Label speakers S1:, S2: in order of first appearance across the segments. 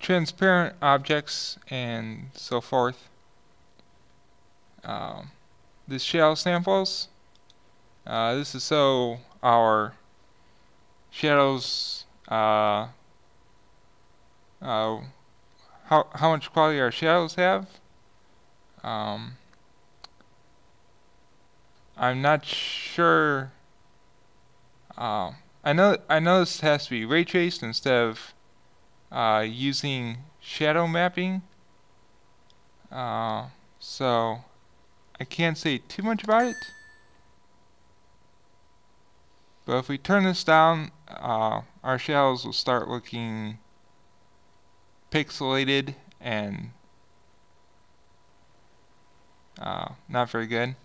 S1: transparent objects and so forth. The shadow samples. This is so our shadows, how much quality our shadows have. I'm not sure. I know this has to be ray traced instead of using shadow mapping. So I can't say too much about it. But if we turn this down, our shadows will start looking pixelated and not very good.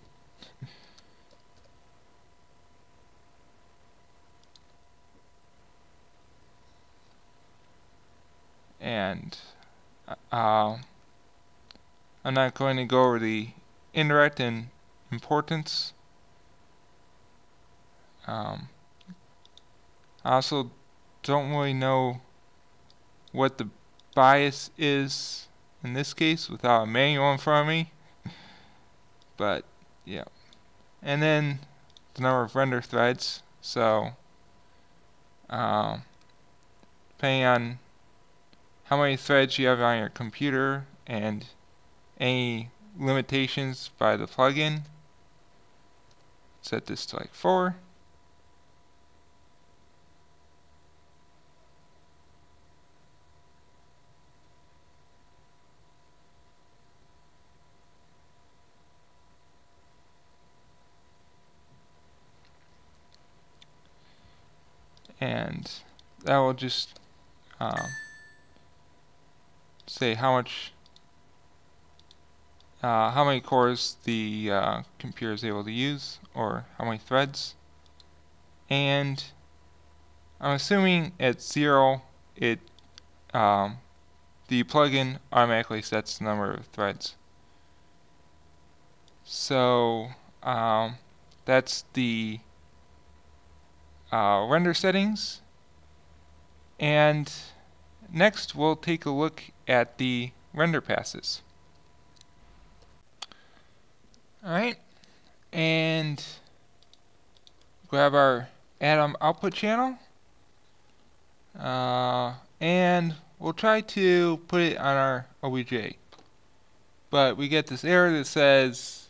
S1: And I'm not going to go over the indirect and importance. I also don't really know what the bias is in this case without a manual in front of me. But yeah. And then the number of render threads. So depending on how many threads you have on your computer and any limitations by the plugin, set this to like 4. And that will just say how many cores the computer is able to use, or how many threads. And I'm assuming at 0, the plugin automatically sets the number of threads. So that's the render settings. And next we'll take a look at the render passes. Alright, and grab our Atom output channel, and we'll try to put it on our OBJ. But we get this error that says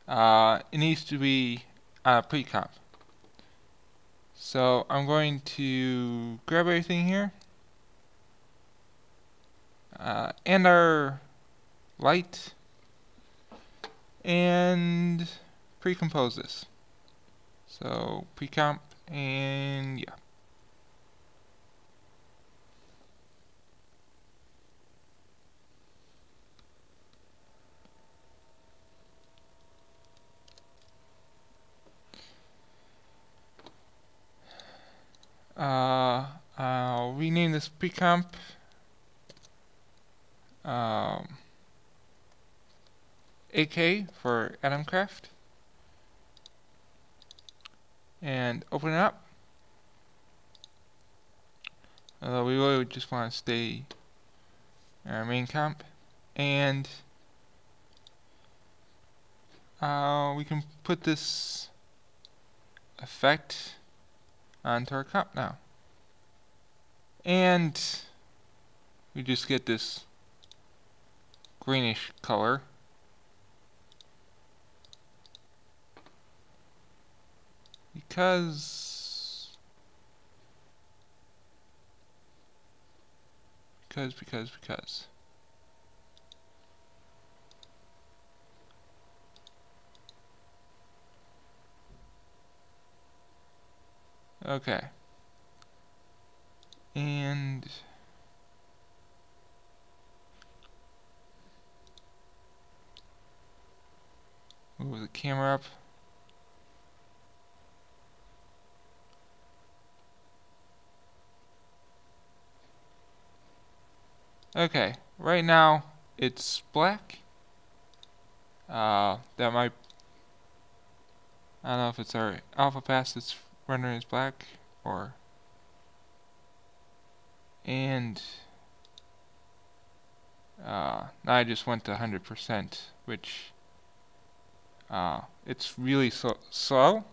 S1: it needs to be on a pre-comp. So I'm going to grab everything here, and our light, and pre-compose this. So pre-comp, and yeah. I'll rename this pre-comp AK for AtomKraft, and open it up. Although we really just want to stay in our main comp, and we can put this effect onto our comp now, and we just get this greenish color. Because okay. And move the camera up. Okay, right now it's black. That might, I don't know if it's our alpha pass that's rendering as black, or, and Now I just went to 100%, which it's really slow.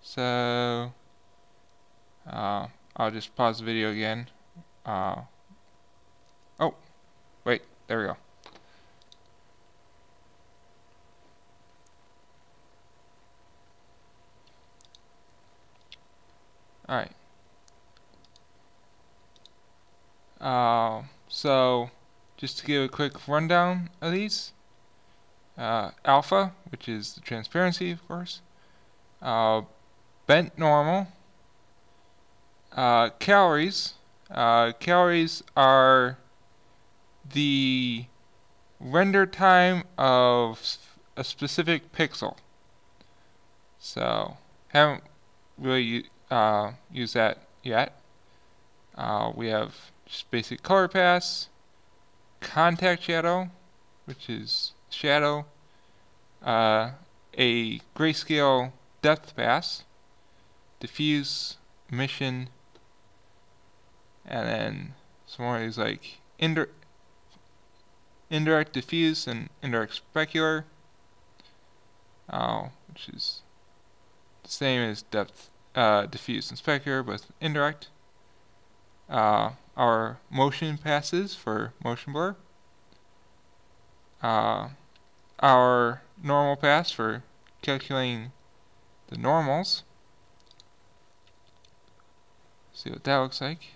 S1: So I'll just pause the video again. Oh, wait, there we go. Alright. So just to give a quick rundown of these. Alpha, which is the transparency, of course. Bent normal. Calories. Calories are the render time of a specific pixel. So haven't really used that yet. We have just basic color pass, contact shadow, which is shadow, a grayscale depth pass, diffuse, emission, and then some more of these like indirect diffuse and indirect specular, which is the same as depth diffuse and specular, but indirect. Our motion passes for motion blur. Our normal pass for calculating the normals. See what that looks like.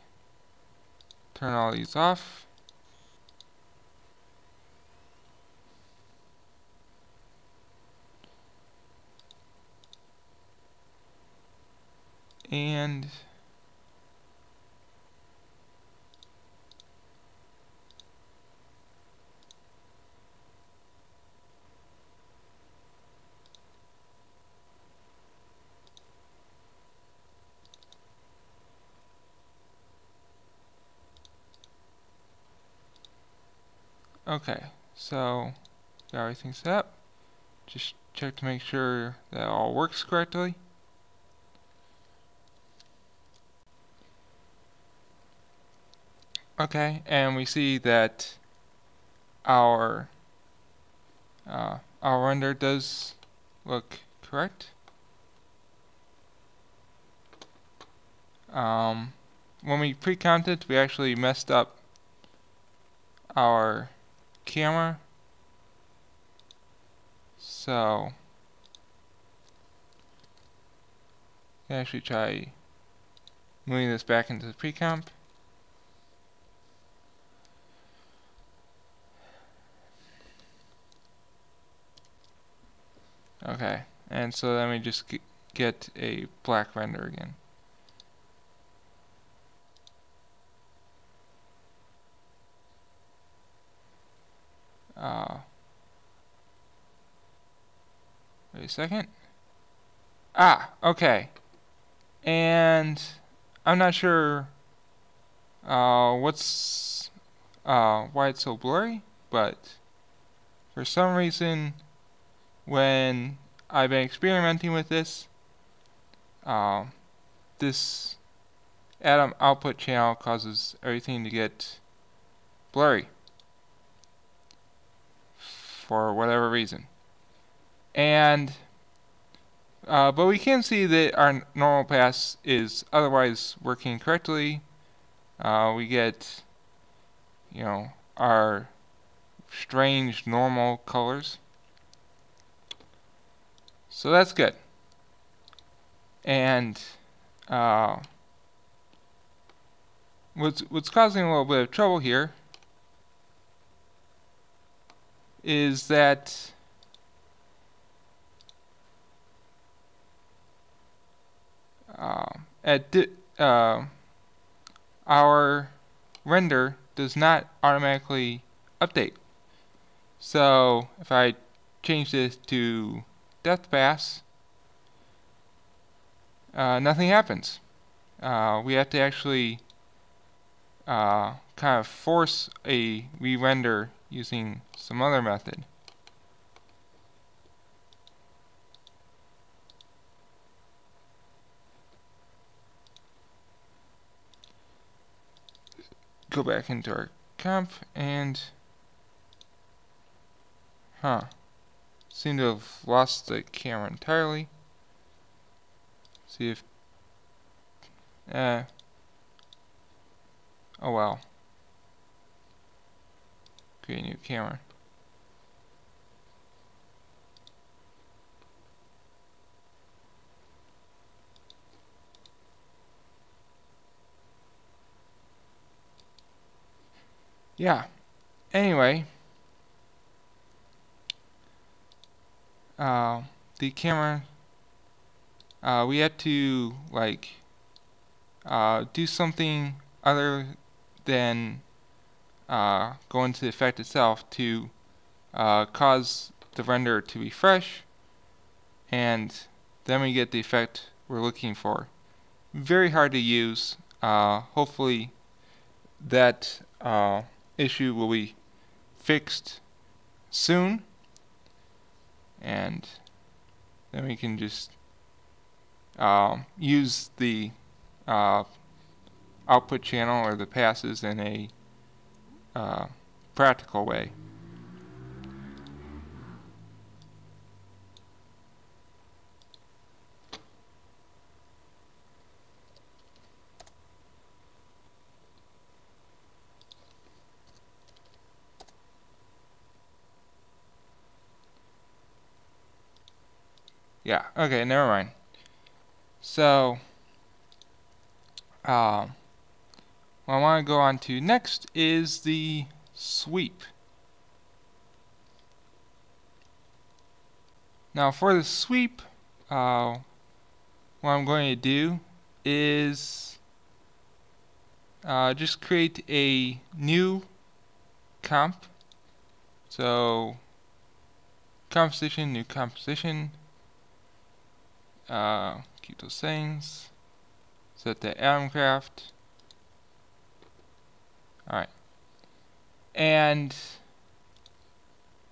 S1: Turn all these off. And okay, so got everything set up. Just check to make sure that all works correctly. Okay, and we see that our render does look correct. When we pre-counted, we actually messed up our camera. So I can actually try moving this back into the pre-comp. Okay, and so then we just get a black render again. Wait a second. Okay. And I'm not sure why it's so blurry, but for some reason when I've been experimenting with this, this Atom output channel causes everything to get blurry for whatever reason. And but we can see that our normal pass is otherwise working correctly. We get, our strange normal colors. So that's good. And what's causing a little bit of trouble here is that our render does not automatically update. So if I change this to depth pass, nothing happens. We have to actually kind of force a re-render using some other method. Go back into our comp and Seem to have lost the camera entirely. See if... oh well. Create a new camera. Yeah. Anyway. The camera... we had to, like... do something other than go into the effect itself to cause the render to refresh, and then we get the effect we're looking for. Very hard to use. Hopefully that issue will be fixed soon, and then we can just use the output channel or the passes in a practical way. Yeah, okay, never mind. So, what I want to go on to next is the sweep. Now for the sweep, what I'm going to do is just create a new comp. So, composition, new composition. Keep those things. Set the AtomKraft. Alright. And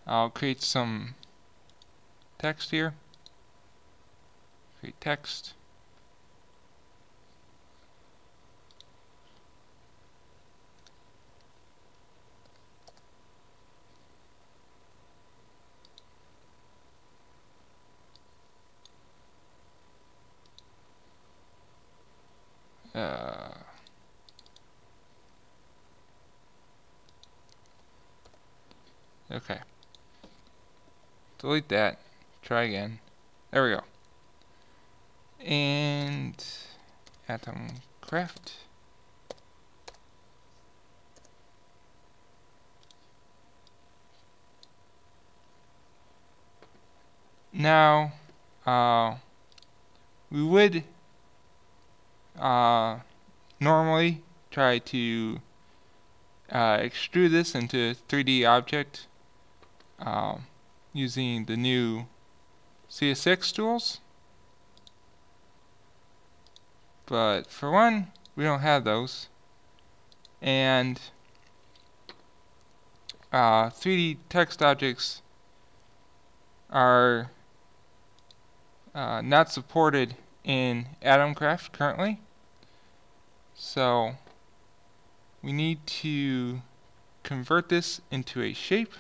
S1: I'll create some text here. Create text. Okay. Delete that. Try again. There we go. And AtomKraft. Now, we would normally try to extrude this into a 3D object using the new CS6 tools, but for one, we don't have those, and 3D text objects are not supported in AtomKraft currently, so we need to convert this into a shape.